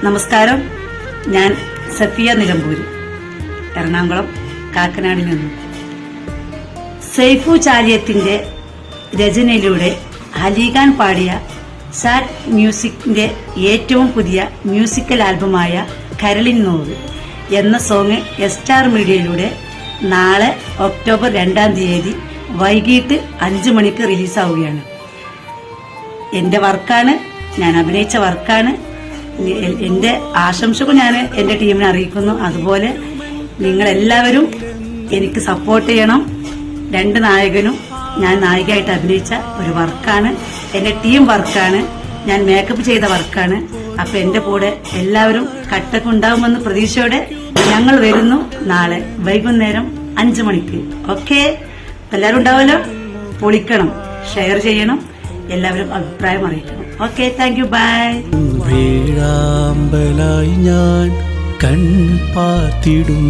നമസ്കാരം. ഞാൻ സഫിയ നിലമ്പൂര്, എറണാകുളം കാക്കനാടിൽ നിന്നും. സൈഫു ചാലിയത്തിന്റെ രചനയിലൂടെ അലിഖാൻ പാടിയ സാറ്റ് മ്യൂസിക്കിന്റെ ഏറ്റവും പുതിയ മ്യൂസിക്കൽ ആൽബമായ കരളിൻ നോവ് എന്ന സോങ് എസ്റ്റാർ മീഡിയയിലൂടെ നാളെ ഒക്ടോബർ 2-ാം തീയതി വൈകിട്ട് 5 മണിക്ക് റിലീസാവുകയാണ്. എന്റെ വർക്കാണ്, ഞാൻ അഭിനയിച്ച വർക്കാണ്. എന്റെ ആശംസകൾ ഞാൻ എന്റെ ടീമിനെ അറിയിക്കുന്നു. അതുപോലെ നിങ്ങളെല്ലാവരും എനിക്ക് സപ്പോർട്ട് ചെയ്യണം. 2 നായകനും ഞാൻ നായികയായിട്ട് അഭിനയിച്ച ഒരു വർക്കാണ്, എന്റെ ടീം വർക്കാണ്, ഞാൻ മേക്കപ്പ് ചെയ്ത വർക്കാണ്. അപ്പൊ എന്റെ കൂടെ എല്ലാവരും കട്ടൊക്കെ ഉണ്ടാവുമെന്ന് പ്രതീക്ഷയോടെ ഞങ്ങൾ വരുന്നു നാളെ വൈകുന്നേരം 5 മണിക്ക്. ഓക്കെ, എല്ലാവരും ഉണ്ടാവല്ലോ. പൊളിക്കണം, ഷെയർ ചെയ്യണം, എല്ലാവരും അഭിപ്രായം അറിയിക്കണം. Okay, thank you, bye. വേഴാമ്പലായി ഞാൻ കൺ പാർത്തിടും.